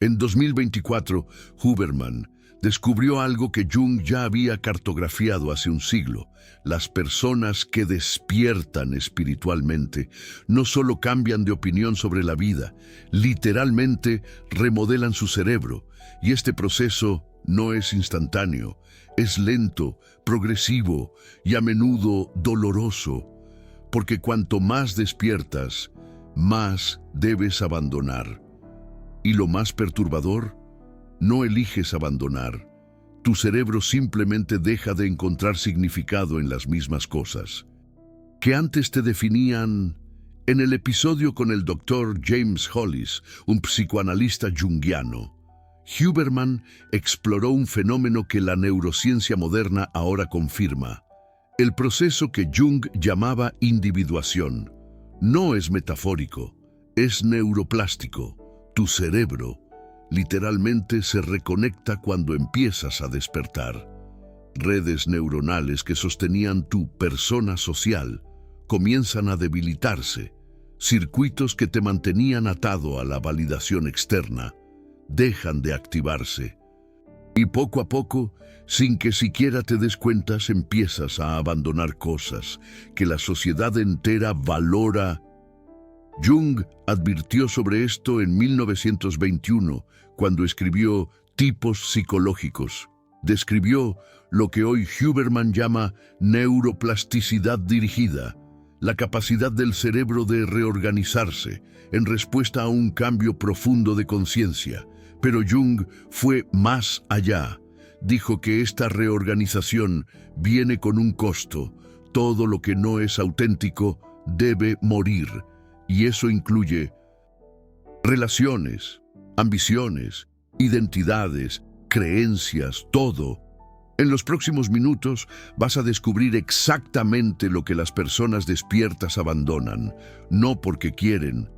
En 2024, Huberman descubrió algo que Jung ya había cartografiado hace un siglo. Las personas que despiertan espiritualmente no solo cambian de opinión sobre la vida, literalmente remodelan su cerebro. Y este proceso no es instantáneo, es lento, progresivo y a menudo doloroso, porque cuanto más despiertas, más debes abandonar. Y lo más perturbador, no eliges abandonar. Tu cerebro simplemente deja de encontrar significado en las mismas cosas que antes te definían. En el episodio con el Dr. James Hollis, un psicoanalista junguiano, Huberman exploró un fenómeno que la neurociencia moderna ahora confirma. El proceso que Jung llamaba individuación no es metafórico, es neuroplástico. Tu cerebro literalmente se reconecta cuando empiezas a despertar. Redes neuronales que sostenían tu persona social comienzan a debilitarse. Circuitos que te mantenían atado a la validación externa dejan de activarse. Y poco a poco, sin que siquiera te des cuenta, empiezas a abandonar cosas que la sociedad entera valora. Jung advirtió sobre esto en 1921, cuando escribió Tipos psicológicos. Describió lo que hoy Huberman llama neuroplasticidad dirigida, la capacidad del cerebro de reorganizarse en respuesta a un cambio profundo de conciencia. Pero Jung fue más allá. Dijo que esta reorganización viene con un costo. Todo lo que no es auténtico debe morir. Y eso incluye relaciones, ambiciones, identidades, creencias, todo. En los próximos minutos vas a descubrir exactamente lo que las personas despiertas abandonan, no porque quieren,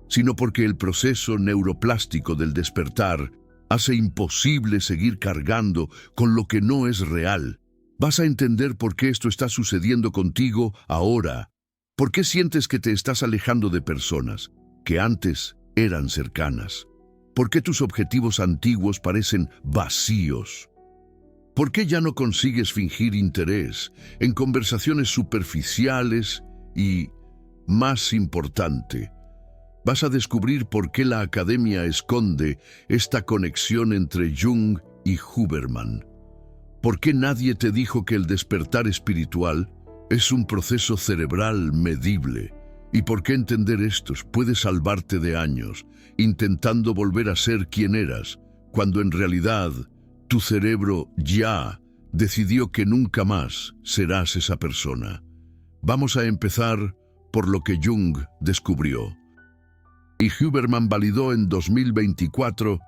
sino porque el proceso neuroplástico del despertar hace imposible seguir cargando con lo que no es real. Vas a entender por qué esto está sucediendo contigo ahora. ¿Por qué sientes que te estás alejando de personas que antes eran cercanas? ¿Por qué tus objetivos antiguos parecen vacíos? ¿Por qué ya no consigues fingir interés en conversaciones superficiales? Y, más importante, vas a descubrir por qué la academia esconde esta conexión entre Jung y Huberman. ¿Por qué nadie te dijo que el despertar espiritual es un proceso cerebral medible? ¿Y por qué entender esto puede salvarte de años intentando volver a ser quien eras, cuando en realidad tu cerebro ya decidió que nunca más serás esa persona? Vamos a empezar por lo que Jung descubrió. Y Huberman validó en 2024,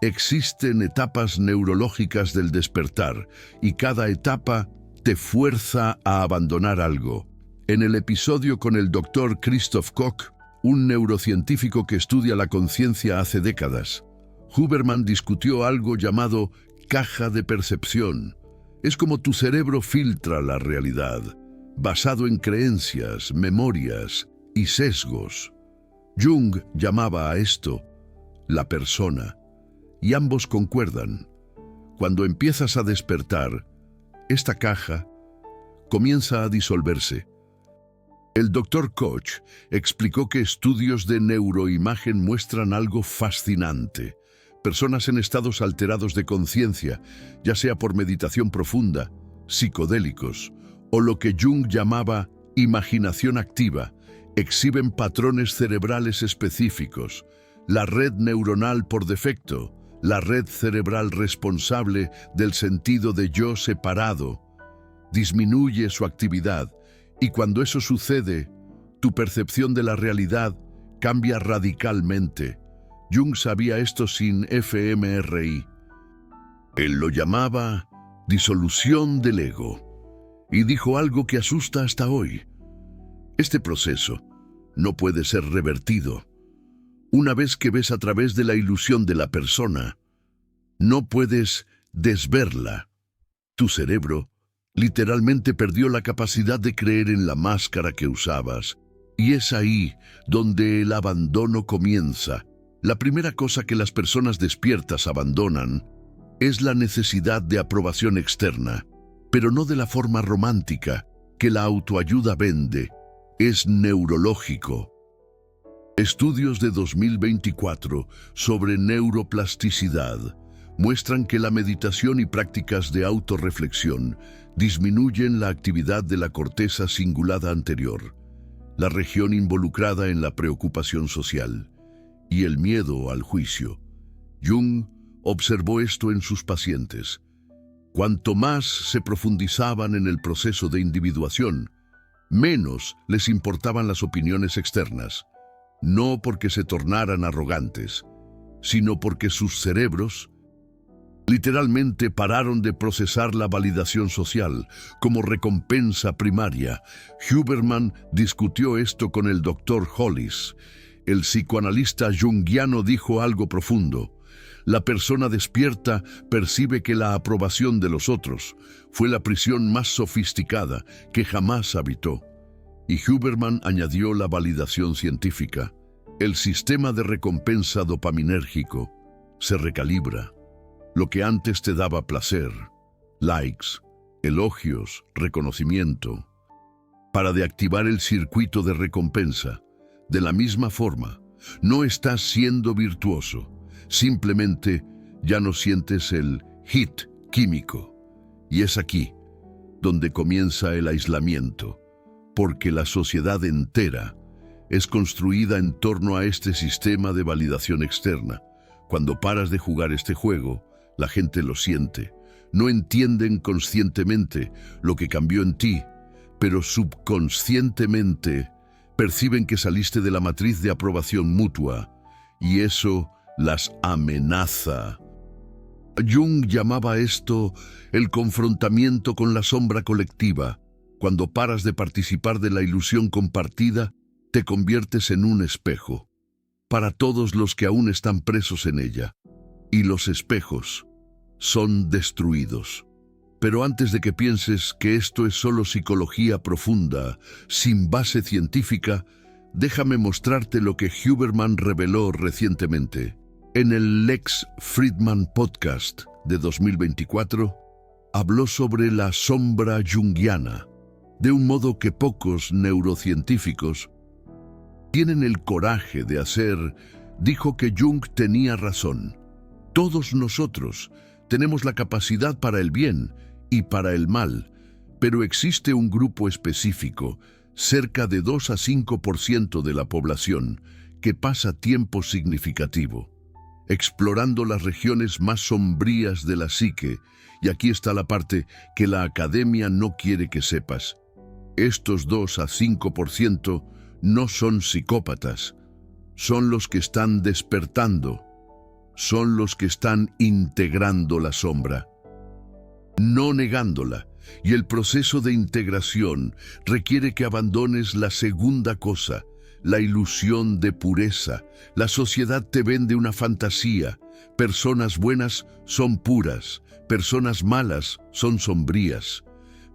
existen etapas neurológicas del despertar y cada etapa te fuerza a abandonar algo. En el episodio con el Dr. Christoph Koch, un neurocientífico que estudia la conciencia hace décadas, Huberman discutió algo llamado caja de percepción. Es como tu cerebro filtra la realidad, basado en creencias, memorias y sesgos. Jung llamaba a esto la persona, y ambos concuerdan. Cuando empiezas a despertar, esta caja comienza a disolverse. El Dr. Koch explicó que estudios de neuroimagen muestran algo fascinante. Personas en estados alterados de conciencia, ya sea por meditación profunda, psicodélicos, o lo que Jung llamaba imaginación activa, exhiben patrones cerebrales específicos. La red neuronal por defecto, la red cerebral responsable del sentido de yo separado, disminuye su actividad, y cuando eso sucede, tu percepción de la realidad cambia radicalmente. Jung sabía esto sin fMRI. Él lo llamaba disolución del ego, y dijo algo que asusta hasta hoy. Este proceso no puede ser revertido. Una vez que ves a través de la ilusión de la persona, no puedes desverla. Tu cerebro literalmente perdió la capacidad de creer en la máscara que usabas, y es ahí donde el abandono comienza. La primera cosa que las personas despiertas abandonan es la necesidad de aprobación externa, pero no de la forma romántica que la autoayuda vende. Es neurológico. Estudios de 2024 sobre neuroplasticidad muestran que la meditación y prácticas de autorreflexión disminuyen la actividad de la corteza cingulada anterior, la región involucrada en la preocupación social y el miedo al juicio. Jung observó esto en sus pacientes. Cuanto más se profundizaban en el proceso de individuación, menos les importaban las opiniones externas, no porque se tornaran arrogantes, sino porque sus cerebros literalmente pararon de procesar la validación social como recompensa primaria. Huberman discutió esto con el Dr. Hollis. El psicoanalista junguiano dijo algo profundo. La persona despierta percibe que la aprobación de los otros fue la prisión más sofisticada que jamás habitó. Y Huberman añadió la validación científica. El sistema de recompensa dopaminérgico se recalibra. Lo que antes te daba placer, likes, elogios, reconocimiento, para deactivar el circuito de recompensa. De la misma forma, no estás siendo virtuoso, simplemente ya no sientes el hit químico. Y es aquí donde comienza el aislamiento, porque la sociedad entera es construida en torno a este sistema de validación externa. Cuando paras de jugar este juego, la gente lo siente. No entienden conscientemente lo que cambió en ti, pero subconscientemente perciben que saliste de la matriz de aprobación mutua, y eso las amenaza. Jung llamaba esto el confrontamiento con la sombra colectiva. Cuando paras de participar de la ilusión compartida, te conviertes en un espejo para todos los que aún están presos en ella. Y los espejos son destruidos. Pero antes de que pienses que esto es solo psicología profunda, sin base científica, déjame mostrarte lo que Huberman reveló recientemente. En el Lex Fridman Podcast de 2024, habló sobre la sombra junguiana, de un modo que pocos neurocientíficos tienen el coraje de hacer. Dijo que Jung tenía razón. Todos nosotros tenemos la capacidad para el bien y para el mal, pero existe un grupo específico, cerca de 2 a 5% de la población, que pasa tiempo significativo explorando las regiones más sombrías de la psique, y aquí está la parte que la academia no quiere que sepas. Estos 2 a 5% no son psicópatas, son los que están despertando, son los que están integrando la sombra, no negándola. Y el proceso de integración requiere que abandones la segunda cosa, la ilusión de pureza. La sociedad te vende una fantasía. Personas buenas son puras, personas malas son sombrías.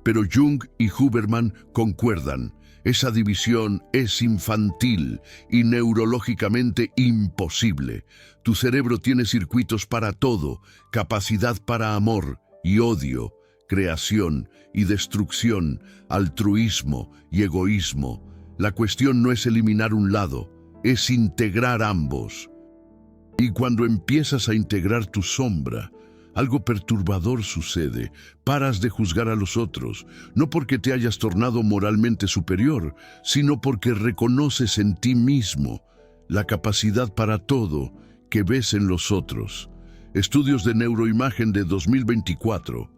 Pero Jung y Huberman concuerdan. Esa división es infantil y neurológicamente imposible. Tu cerebro tiene circuitos para todo, capacidad para amor y odio, creación y destrucción, altruismo y egoísmo. La cuestión no es eliminar un lado, es integrar ambos. Y cuando empiezas a integrar tu sombra, algo perturbador sucede. Paras de juzgar a los otros, no porque te hayas tornado moralmente superior, sino porque reconoces en ti mismo la capacidad para todo que ves en los otros. Estudios de neuroimagen de 2024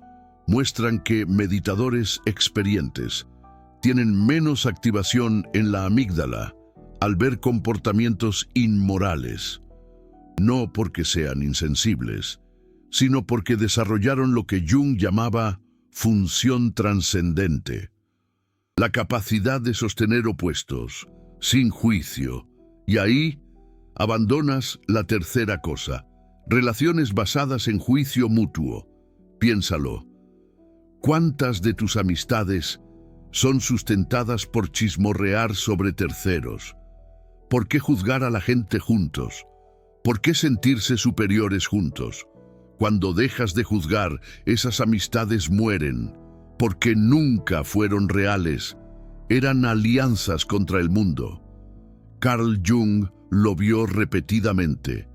muestran que meditadores experientes tienen menos activación en la amígdala al ver comportamientos inmorales, no porque sean insensibles, sino porque desarrollaron lo que Jung llamaba función trascendente, la capacidad de sostener opuestos, sin juicio, y ahí abandonas la tercera cosa, relaciones basadas en juicio mutuo. Piénsalo, ¿cuántas de tus amistades son sustentadas por chismorrear sobre terceros? ¿Por qué juzgar a la gente juntos? ¿Por qué sentirse superiores juntos? Cuando dejas de juzgar, esas amistades mueren, porque nunca fueron reales. Eran alianzas contra el mundo. Carl Jung lo vio repetidamente.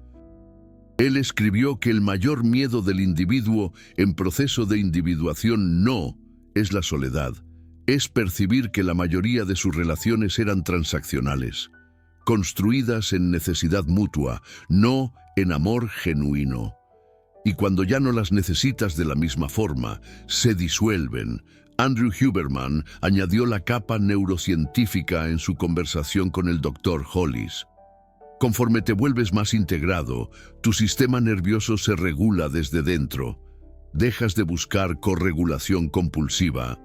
Él escribió que el mayor miedo del individuo en proceso de individuación no es la soledad, es percibir que la mayoría de sus relaciones eran transaccionales, construidas en necesidad mutua, no en amor genuino. Y cuando ya no las necesitas de la misma forma, se disuelven. Andrew Huberman añadió la capa neurocientífica en su conversación con el Dr. Hollis. Conforme te vuelves más integrado, tu sistema nervioso se regula desde dentro. Dejas de buscar corregulación compulsiva.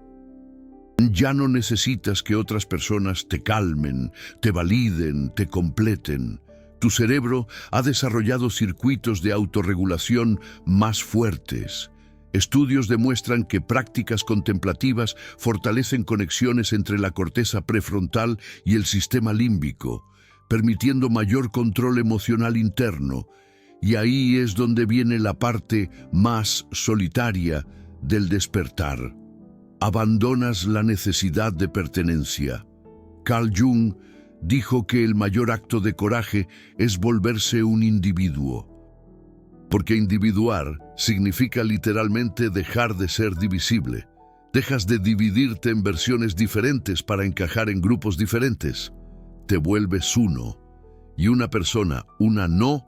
Ya no necesitas que otras personas te calmen, te validen, te completen. Tu cerebro ha desarrollado circuitos de autorregulación más fuertes. Estudios demuestran que prácticas contemplativas fortalecen conexiones entre la corteza prefrontal y el sistema límbico, permitiendo mayor control emocional interno. Y ahí es donde viene la parte más solitaria del despertar. Abandonas la necesidad de pertenencia. Carl Jung dijo que el mayor acto de coraje es volverse un individuo. Porque individuar significa literalmente dejar de ser divisible. Dejas de dividirte en versiones diferentes para encajar en grupos diferentes. Te vuelves uno. Y una persona, una no,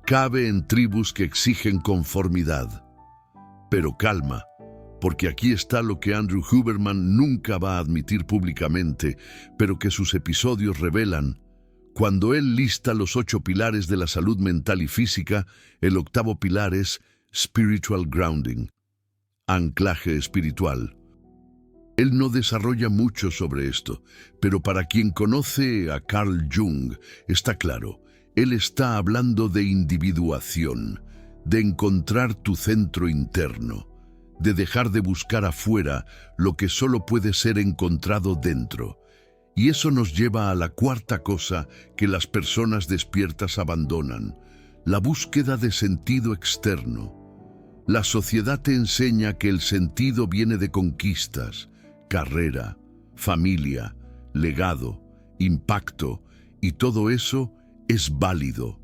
cabe en tribus que exigen conformidad. Pero calma, porque aquí está lo que Andrew Huberman nunca va a admitir públicamente, pero que sus episodios revelan. Cuando él lista los 8 pilares de la salud mental y física, el 8º pilar es spiritual grounding, anclaje espiritual. Él no desarrolla mucho sobre esto, pero para quien conoce a Carl Jung, está claro, él está hablando de individuación, de encontrar tu centro interno, de dejar de buscar afuera lo que solo puede ser encontrado dentro. Y eso nos lleva a la 4ª cosa que las personas despiertas abandonan, la búsqueda de sentido externo. La sociedad te enseña que el sentido viene de conquistas, carrera, familia, legado, impacto, y todo eso es válido.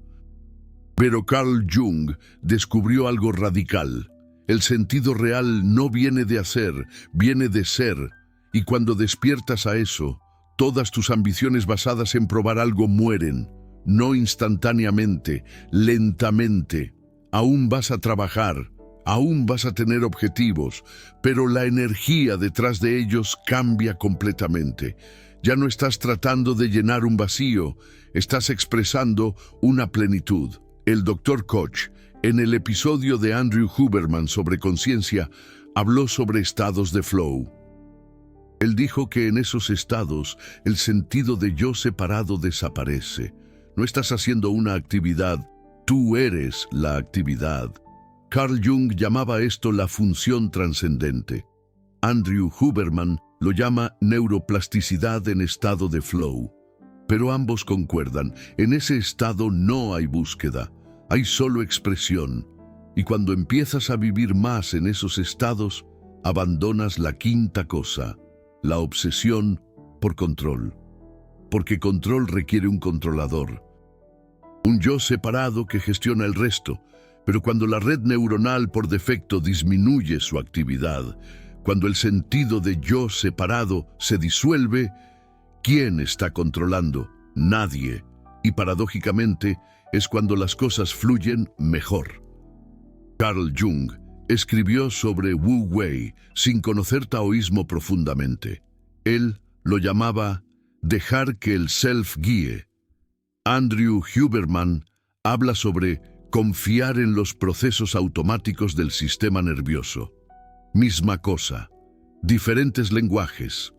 Pero Carl Jung descubrió algo radical. El sentido real no viene de hacer, viene de ser, y cuando despiertas a eso, todas tus ambiciones basadas en probar algo mueren, no instantáneamente, lentamente. Aún vas a trabajar, aún vas a tener objetivos, pero la energía detrás de ellos cambia completamente. Ya no estás tratando de llenar un vacío, estás expresando una plenitud. El Dr. Koch, en el episodio de Andrew Huberman sobre conciencia, habló sobre estados de flow. Él dijo que en esos estados el sentido de yo separado desaparece. No estás haciendo una actividad, tú eres la actividad. Carl Jung llamaba esto la función trascendente. Andrew Huberman lo llama neuroplasticidad en estado de flow. Pero ambos concuerdan, en ese estado no hay búsqueda, hay solo expresión. Y cuando empiezas a vivir más en esos estados, abandonas la 5ª cosa, la obsesión por control. Porque control requiere un controlador. Un yo separado que gestiona el resto. Pero cuando la red neuronal por defecto disminuye su actividad, cuando el sentido de yo separado se disuelve, ¿quién está controlando? Nadie. Y paradójicamente es cuando las cosas fluyen mejor. Carl Jung escribió sobre Wu Wei sin conocer taoísmo profundamente. Él lo llamaba dejar que el self guíe. Andrew Huberman habla sobre confiar en los procesos automáticos del sistema nervioso. Misma cosa, diferentes lenguajes.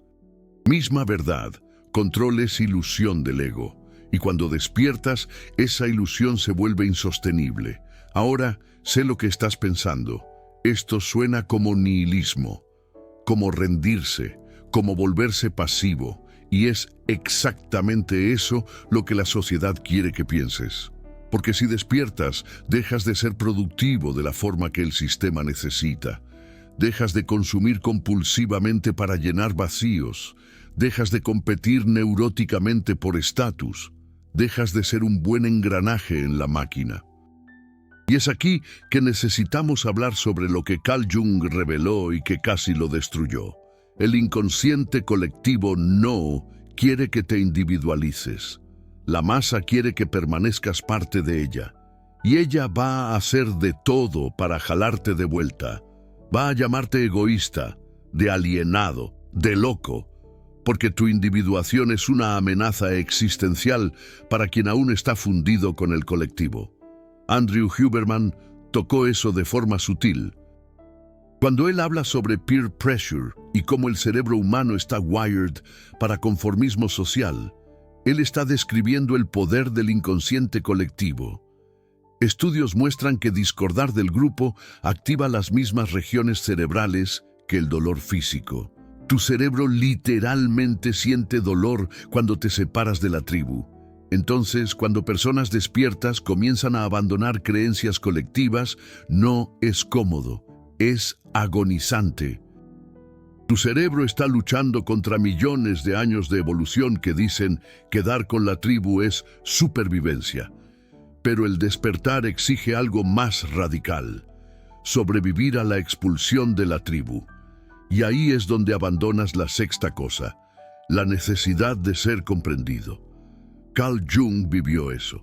Misma verdad, control es ilusión del ego. Y cuando despiertas, esa ilusión se vuelve insostenible. Ahora sé lo que estás pensando. Esto suena como nihilismo, como rendirse, como volverse pasivo. Y es exactamente eso lo que la sociedad quiere que pienses. Porque si despiertas, dejas de ser productivo de la forma que el sistema necesita. Dejas de consumir compulsivamente para llenar vacíos. Dejas de competir neuróticamente por estatus. Dejas de ser un buen engranaje en la máquina. Y es aquí que necesitamos hablar sobre lo que Carl Jung reveló y que casi lo destruyó. El inconsciente colectivo no quiere que te individualices. La masa quiere que permanezcas parte de ella. Y ella va a hacer de todo para jalarte de vuelta. Va a llamarte egoísta, de alienado, de loco, porque tu individuación es una amenaza existencial para quien aún está fundido con el colectivo. Andrew Huberman tocó eso de forma sutil. Cuando él habla sobre peer pressure y cómo el cerebro humano está wired para conformismo social, él está describiendo el poder del inconsciente colectivo. Estudios muestran que discordar del grupo activa las mismas regiones cerebrales que el dolor físico. Tu cerebro literalmente siente dolor cuando te separas de la tribu. Entonces, cuando personas despiertas comienzan a abandonar creencias colectivas, no es cómodo, es agonizante. Tu cerebro está luchando contra millones de años de evolución que dicen quedar con la tribu es supervivencia. Pero el despertar exige algo más radical: sobrevivir a la expulsión de la tribu. Y ahí es donde abandonas la sexta cosa, la necesidad de ser comprendido. Carl Jung vivió eso.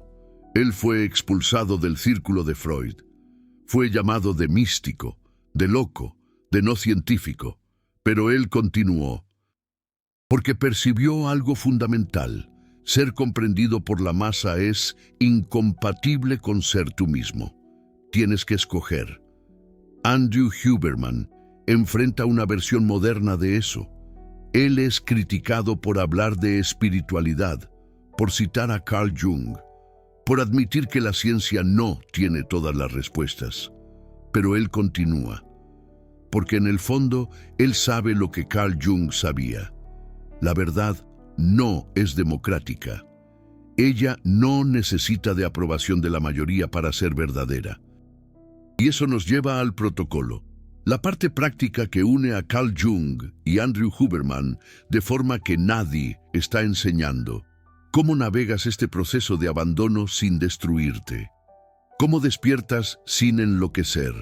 Él fue expulsado del círculo de Freud. Fue llamado de místico, de loco, de no científico. Pero él continuó, porque percibió algo fundamental. Ser comprendido por la masa es incompatible con ser tú mismo. Tienes que escoger. Andrew Huberman enfrenta una versión moderna de eso. Él es criticado por hablar de espiritualidad, por citar a Carl Jung, por admitir que la ciencia no tiene todas las respuestas. Pero él continúa, porque en el fondo él sabe lo que Carl Jung sabía. La verdad no es democrática. Ella no necesita de aprobación de la mayoría para ser verdadera. Y eso nos lleva al protocolo, la parte práctica que une a Carl Jung y Andrew Huberman de forma que nadie está enseñando. ¿Cómo navegas este proceso de abandono sin destruirte? ¿Cómo despiertas sin enloquecer?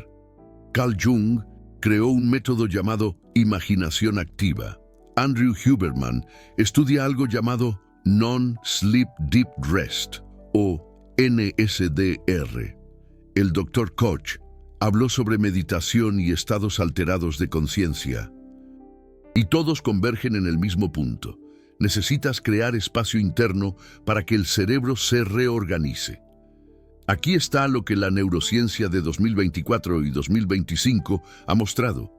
Carl Jung creó un método llamado imaginación activa. Andrew Huberman estudia algo llamado Non-Sleep Deep Rest, o NSDR. El Dr. Koch habló sobre meditación y estados alterados de conciencia. Y todos convergen en el mismo punto. Necesitas crear espacio interno para que el cerebro se reorganice. Aquí está lo que la neurociencia de 2024 y 2025 ha mostrado.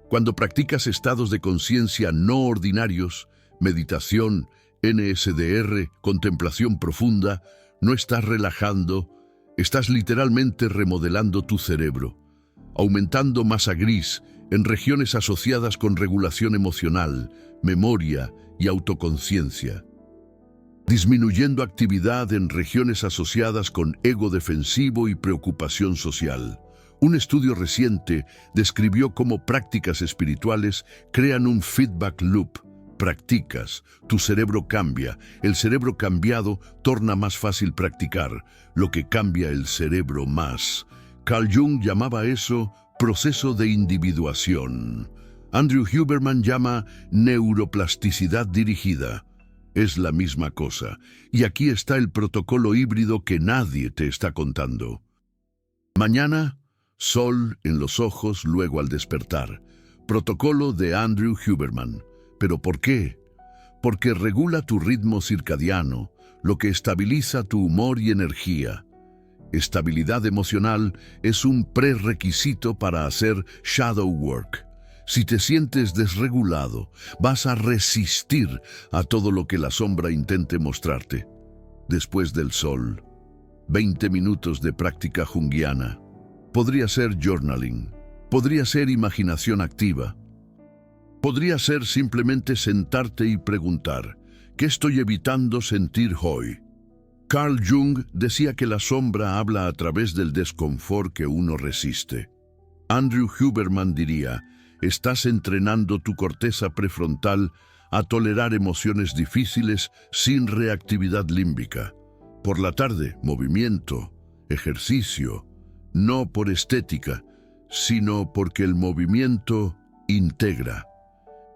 Cuando practicas estados de conciencia no ordinarios, meditación, NSDR, contemplación profunda, no estás relajando, estás literalmente remodelando tu cerebro, aumentando masa gris en regiones asociadas con regulación emocional, memoria y autoconciencia, disminuyendo actividad en regiones asociadas con ego defensivo y preocupación social. Un estudio reciente describió cómo prácticas espirituales crean un feedback loop. Practicas, tu cerebro cambia, el cerebro cambiado torna más fácil practicar, lo que cambia el cerebro más. Carl Jung llamaba eso proceso de individuación. Andrew Huberman llama neuroplasticidad dirigida. Es la misma cosa, y aquí está el protocolo híbrido que nadie te está contando. Mañana, sol en los ojos luego al despertar. Protocolo de Andrew Huberman. ¿Pero por qué? Porque regula tu ritmo circadiano, lo que estabiliza tu humor y energía. Estabilidad emocional es un prerequisito para hacer shadow work. Si te sientes desregulado, vas a resistir a todo lo que la sombra intente mostrarte. Después del sol, 20 minutos de práctica junguiana. Podría ser journaling, podría ser imaginación activa. Podría ser simplemente sentarte y preguntar, ¿qué estoy evitando sentir hoy? Carl Jung decía que la sombra habla a través del desconfort que uno resiste. Andrew Huberman diría, estás entrenando tu corteza prefrontal a tolerar emociones difíciles sin reactividad límbica. Por la tarde, movimiento, ejercicio, no por estética, sino porque el movimiento integra.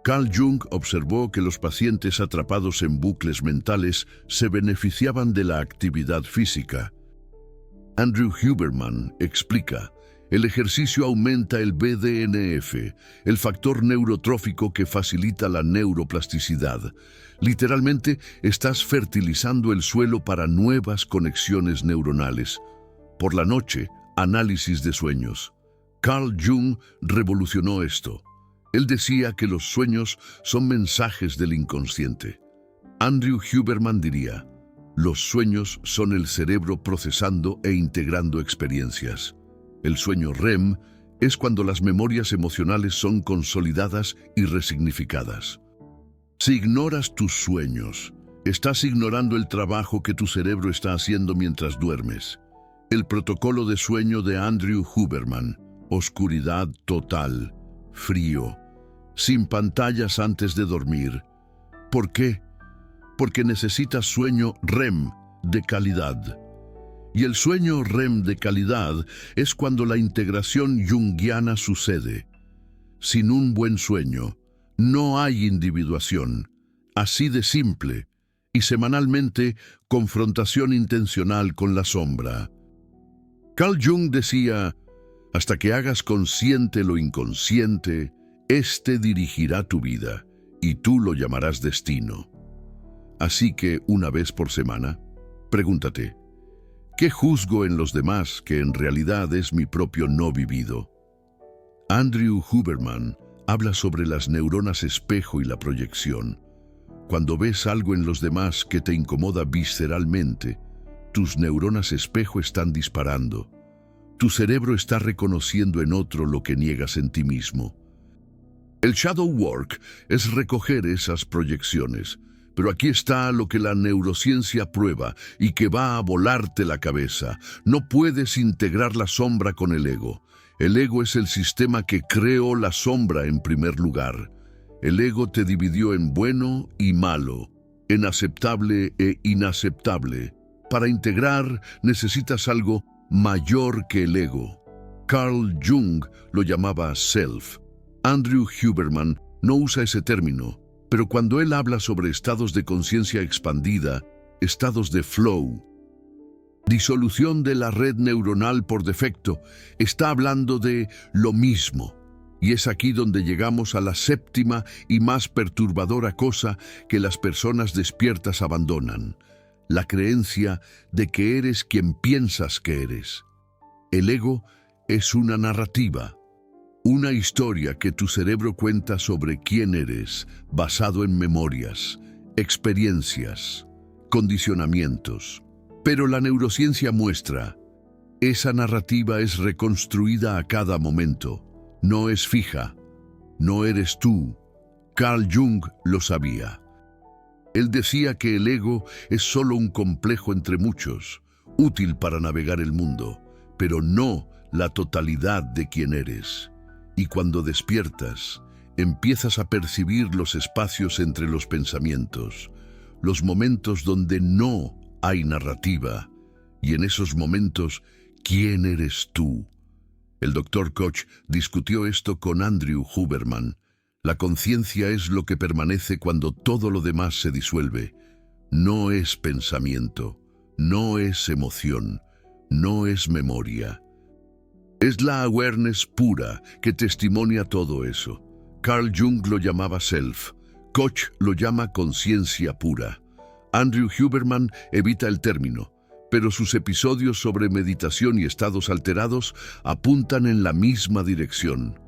Carl Jung observó que los pacientes atrapados en bucles mentales se beneficiaban de la actividad física. Andrew Huberman explica, el ejercicio aumenta el BDNF, el factor neurotrófico que facilita la neuroplasticidad. Literalmente, estás fertilizando el suelo para nuevas conexiones neuronales. Por la noche, análisis de sueños. Carl Jung revolucionó esto. Él decía que los sueños son mensajes del inconsciente. Andrew Huberman diría, los sueños son el cerebro procesando e integrando experiencias. El sueño REM es cuando las memorias emocionales son consolidadas y resignificadas. Si ignoras tus sueños, estás ignorando el trabajo que tu cerebro está haciendo mientras duermes. El protocolo de sueño de Andrew Huberman, oscuridad total, frío, sin pantallas antes de dormir. ¿Por qué? Porque necesitas sueño REM de calidad. Y el sueño REM de calidad es cuando la integración junguiana sucede. Sin un buen sueño, no hay individuación. Así de simple. Y semanalmente, confrontación intencional con la sombra. Carl Jung decía, hasta que hagas consciente lo inconsciente, éste dirigirá tu vida, y tú lo llamarás destino. Así que, una vez por semana, pregúntate, ¿qué juzgo en los demás que en realidad es mi propio no vivido? Andrew Huberman habla sobre las neuronas espejo y la proyección. Cuando ves algo en los demás que te incomoda visceralmente, tus neuronas espejo están disparando. Tu cerebro está reconociendo en otro lo que niegas en ti mismo. El shadow work es recoger esas proyecciones, pero aquí está lo que la neurociencia prueba y que va a volarte la cabeza. No puedes integrar la sombra con el ego. El ego es el sistema que creó la sombra en primer lugar. El ego te dividió en bueno y malo, en aceptable e inaceptable. Para integrar necesitas algo mayor que el ego. Carl Jung lo llamaba self. Andrew Huberman no usa ese término, pero cuando él habla sobre estados de conciencia expandida, estados de flow, disolución de la red neuronal por defecto, está hablando de lo mismo. Y es aquí donde llegamos a la séptima y más perturbadora cosa que las personas despiertas abandonan: la creencia de que eres quien piensas que eres. El ego es una narrativa, una historia que tu cerebro cuenta sobre quién eres, basado en memorias, experiencias, condicionamientos. Pero la neurociencia muestra, esa narrativa es reconstruida a cada momento, no es fija, no eres tú. Carl Jung lo sabía. Él decía que el ego es solo un complejo entre muchos, útil para navegar el mundo, pero no la totalidad de quién eres. Y cuando despiertas, empiezas a percibir los espacios entre los pensamientos, los momentos donde no hay narrativa, y en esos momentos, ¿quién eres tú? El Dr. Koch discutió esto con Andrew Huberman. La conciencia es lo que permanece cuando todo lo demás se disuelve. No es pensamiento, no es emoción, no es memoria. Es la awareness pura que testimonia todo eso. Carl Jung lo llamaba self. Koch lo llama conciencia pura. Andrew Huberman evita el término, pero sus episodios sobre meditación y estados alterados apuntan en la misma dirección.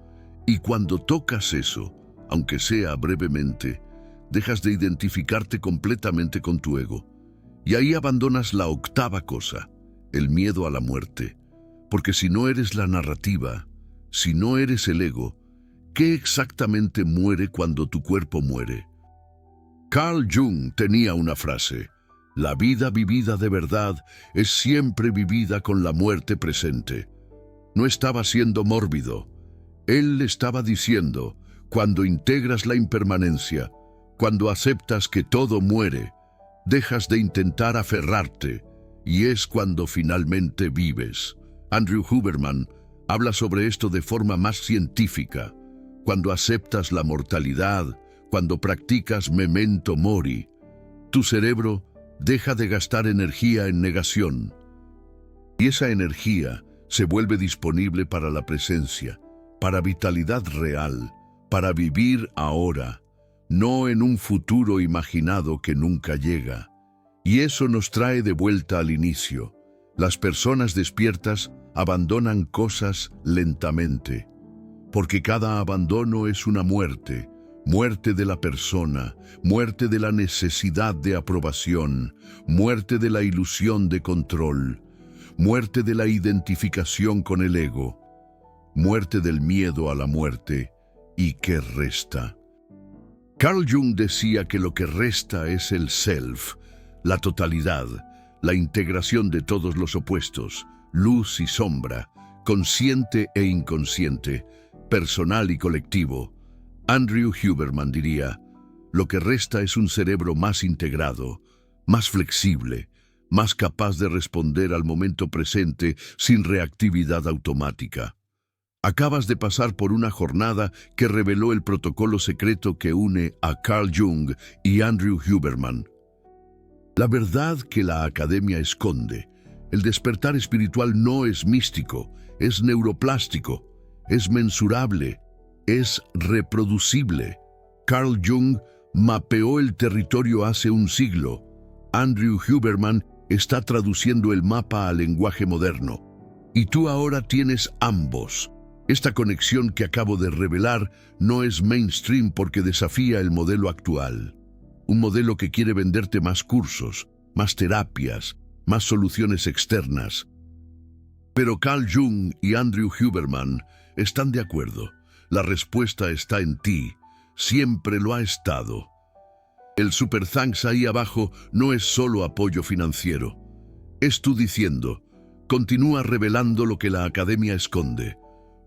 Y cuando tocas eso, aunque sea brevemente, dejas de identificarte completamente con tu ego. Y ahí abandonas la octava cosa, el miedo a la muerte. Porque si no eres la narrativa, si no eres el ego, ¿qué exactamente muere cuando tu cuerpo muere? Carl Jung tenía una frase: La vida vivida de verdad es siempre vivida con la muerte presente. No estaba siendo mórbido. Él estaba diciendo, cuando integras la impermanencia, cuando aceptas que todo muere, dejas de intentar aferrarte, y es cuando finalmente vives. Andrew Huberman habla sobre esto de forma más científica. Cuando aceptas la mortalidad, cuando practicas memento mori, tu cerebro deja de gastar energía en negación. Y esa energía se vuelve disponible para la presencia, para vitalidad real, para vivir ahora, no en un futuro imaginado que nunca llega. Y eso nos trae de vuelta al inicio. Las personas despiertas abandonan cosas lentamente, porque cada abandono es una muerte, muerte de la persona, muerte de la necesidad de aprobación, muerte de la ilusión de control, muerte de la identificación con el ego, muerte del miedo a la muerte. ¿Y qué resta? Carl Jung decía que lo que resta es el self, la totalidad, la integración de todos los opuestos, luz y sombra, consciente e inconsciente, personal y colectivo. Andrew Huberman diría, lo que resta es un cerebro más integrado, más flexible, más capaz de responder al momento presente sin reactividad automática. Acabas de pasar por una jornada que reveló el protocolo secreto que une a Carl Jung y Andrew Huberman. La verdad que la academia esconde. El despertar espiritual no es místico, es neuroplástico, es mensurable, es reproducible. Carl Jung mapeó el territorio hace un siglo. Andrew Huberman está traduciendo el mapa al lenguaje moderno. Y tú ahora tienes ambos. Esta conexión que acabo de revelar no es mainstream porque desafía el modelo actual. Un modelo que quiere venderte más cursos, más terapias, más soluciones externas. Pero Carl Jung y Andrew Huberman están de acuerdo. La respuesta está en ti. Siempre lo ha estado. El super thanks ahí abajo no es solo apoyo financiero. Es tú diciendo, continúa revelando lo que la academia esconde.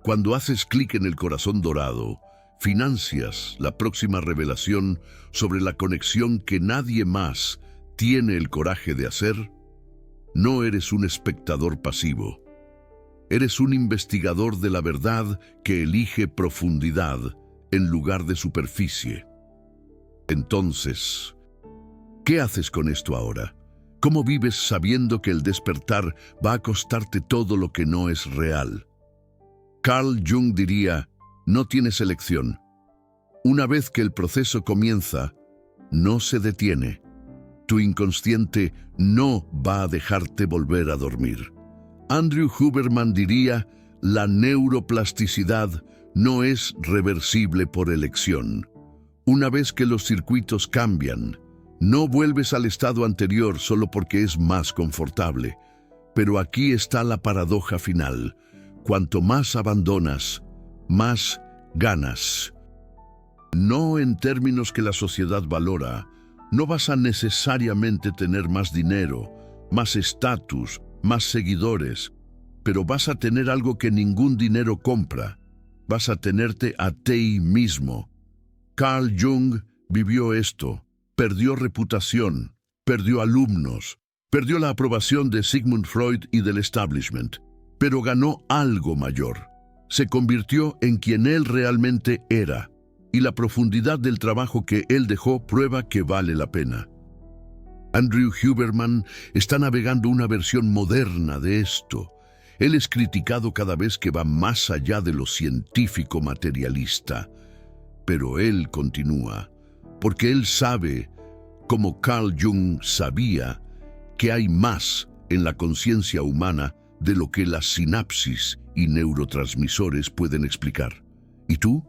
Cuando haces clic en el corazón dorado, financias la próxima revelación sobre la conexión que nadie más tiene el coraje de hacer. No eres un espectador pasivo. Eres un investigador de la verdad que elige profundidad en lugar de superficie. Entonces, ¿qué haces con esto ahora? ¿Cómo vives sabiendo que el despertar va a costarte todo lo que no es real? Carl Jung diría, no tienes elección. Una vez que el proceso comienza, no se detiene. Tu inconsciente no va a dejarte volver a dormir. Andrew Huberman diría, la neuroplasticidad no es reversible por elección. Una vez que los circuitos cambian, no vuelves al estado anterior solo porque es más confortable. Pero aquí está la paradoja final. Cuanto más abandonas, más ganas. No en términos que la sociedad valora. No vas a necesariamente tener más dinero, más estatus, más seguidores, pero vas a tener algo que ningún dinero compra. Vas a tenerte a ti mismo. Carl Jung vivió esto. Perdió reputación, perdió alumnos, perdió la aprobación de Sigmund Freud y del establishment. Pero ganó algo mayor. Se convirtió en quien él realmente era, y la profundidad del trabajo que él dejó prueba que vale la pena. Andrew Huberman está navegando una versión moderna de esto. Él es criticado cada vez que va más allá de lo científico materialista. Pero él continúa, porque él sabe, como Carl Jung sabía, que hay más en la conciencia humana de lo que las sinapsis y neurotransmisores pueden explicar. ¿Y tú?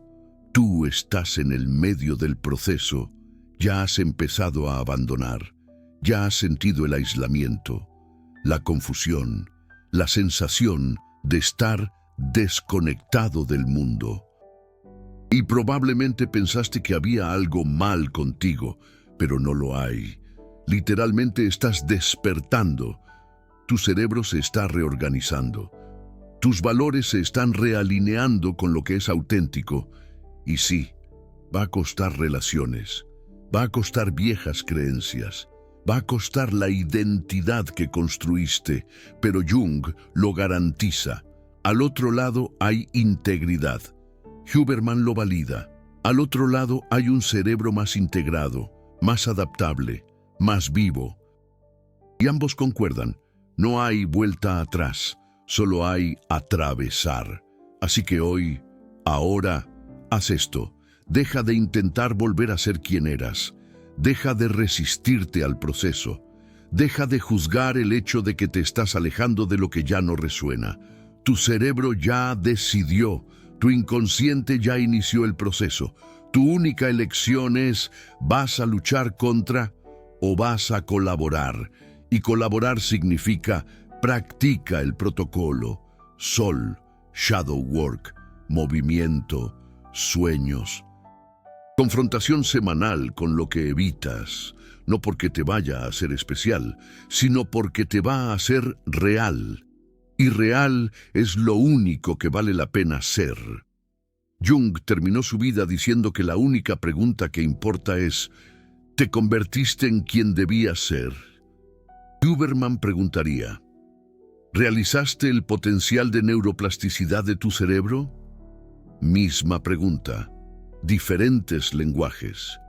Tú estás en el medio del proceso. Ya has empezado a abandonar. Ya has sentido el aislamiento, la confusión, la sensación de estar desconectado del mundo. Y probablemente pensaste que había algo mal contigo, pero no lo hay. Literalmente estás despertando. Tu cerebro se está reorganizando. Tus valores se están realineando con lo que es auténtico. Y sí, va a costar relaciones, va a costar viejas creencias, va a costar la identidad que construiste, pero Jung lo garantiza. Al otro lado hay integridad. Huberman lo valida. Al otro lado hay un cerebro más integrado, más adaptable, más vivo. Y ambos concuerdan. No hay vuelta atrás, solo hay atravesar. Así que hoy, ahora, haz esto. Deja de intentar volver a ser quien eras. Deja de resistirte al proceso. Deja de juzgar el hecho de que te estás alejando de lo que ya no resuena. Tu cerebro ya decidió. Tu inconsciente ya inició el proceso. Tu única elección es, ¿vas a luchar contra o vas a colaborar? Y colaborar significa, practica el protocolo, sol, shadow work, movimiento, sueños. Confrontación semanal con lo que evitas, no porque te vaya a ser especial, sino porque te va a hacer real. Y real es lo único que vale la pena ser. Jung terminó su vida diciendo que la única pregunta que importa es, ¿te convertiste en quien debías ser? Huberman preguntaría, ¿realizaste el potencial de neuroplasticidad de tu cerebro? Misma pregunta, diferentes lenguajes.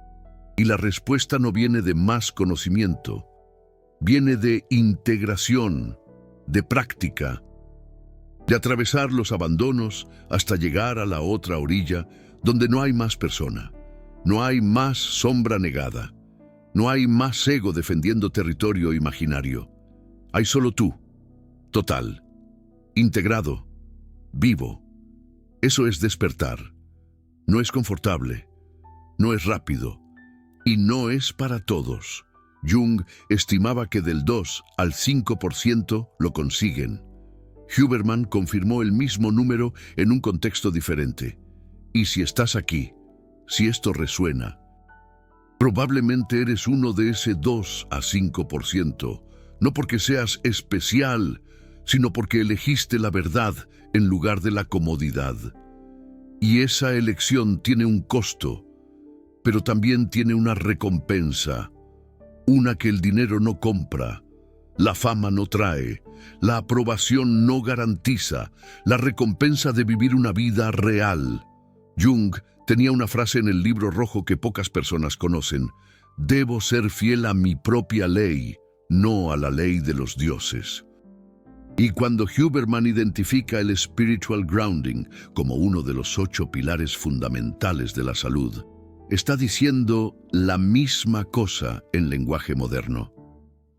Y la respuesta no viene de más conocimiento, viene de integración, de práctica, de atravesar los abandonos hasta llegar a la otra orilla, donde no hay más persona, no hay más sombra negada, no hay más ego defendiendo territorio imaginario. Hay solo tú, total, integrado, vivo. Eso es despertar. No es confortable, no es rápido y no es para todos. Jung estimaba que del 2 al 5% lo consiguen. Huberman confirmó el mismo número en un contexto diferente. Y si estás aquí, si esto resuena, probablemente eres uno de ese 2 a 5%, no porque seas especial, sino porque elegiste la verdad en lugar de la comodidad. Y esa elección tiene un costo, pero también tiene una recompensa, una que el dinero no compra, la fama no trae, la aprobación no garantiza, la recompensa de vivir una vida real. Jung tenía una frase en el libro rojo que pocas personas conocen: debo ser fiel a mi propia ley, no a la ley de los dioses. Y cuando Huberman identifica el spiritual grounding como uno de los 8 pilares fundamentales de la salud, está diciendo la misma cosa en lenguaje moderno.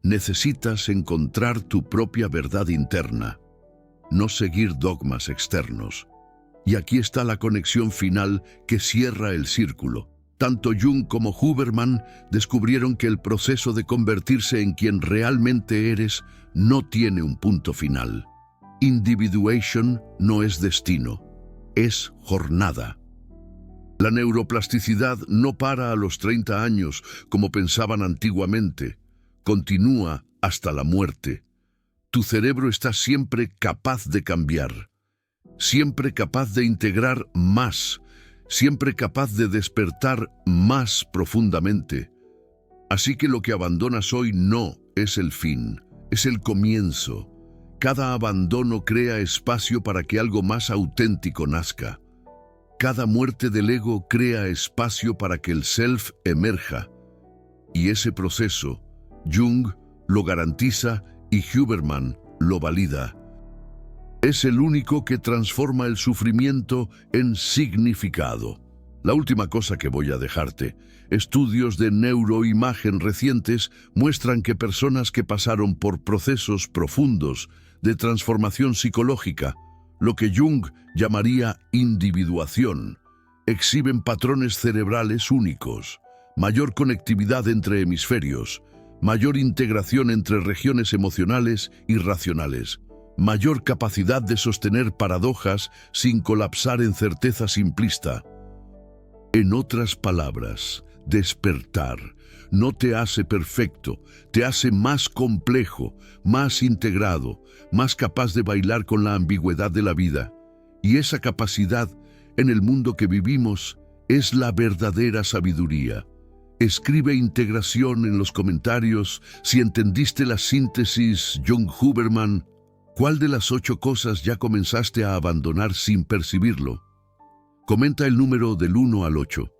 Necesitas encontrar tu propia verdad interna, no seguir dogmas externos. Y aquí está la conexión final que cierra el círculo. Tanto Jung como Huberman descubrieron que el proceso de convertirse en quien realmente eres no tiene un punto final. Individuation no es destino, es jornada. La neuroplasticidad no para a los 30 años, como pensaban antiguamente. Continúa hasta la muerte. Tu cerebro está siempre capaz de cambiar, siempre capaz de integrar más, siempre capaz de despertar más profundamente. Así que lo que abandonas hoy no es el fin, es el comienzo. Cada abandono crea espacio para que algo más auténtico nazca. Cada muerte del ego crea espacio para que el self emerja. Y ese proceso, Jung lo garantiza y Huberman lo valida. Es el único que transforma el sufrimiento en significado. La última cosa que voy a dejarte: estudios de neuroimagen recientes muestran que personas que pasaron por procesos profundos de transformación psicológica, lo que Jung llamaría individuación, exhiben patrones cerebrales únicos, mayor conectividad entre hemisferios, mayor integración entre regiones emocionales y racionales, mayor capacidad de sostener paradojas sin colapsar en certeza simplista. En otras palabras, despertar no te hace perfecto, te hace más complejo, más integrado, más capaz de bailar con la ambigüedad de la vida. Y esa capacidad, en el mundo que vivimos, es la verdadera sabiduría. Escribe integración en los comentarios si entendiste la síntesis John Huberman. ¿Cuál de las 8 cosas ya comenzaste a abandonar sin percibirlo? Comenta el número del 1 al 8.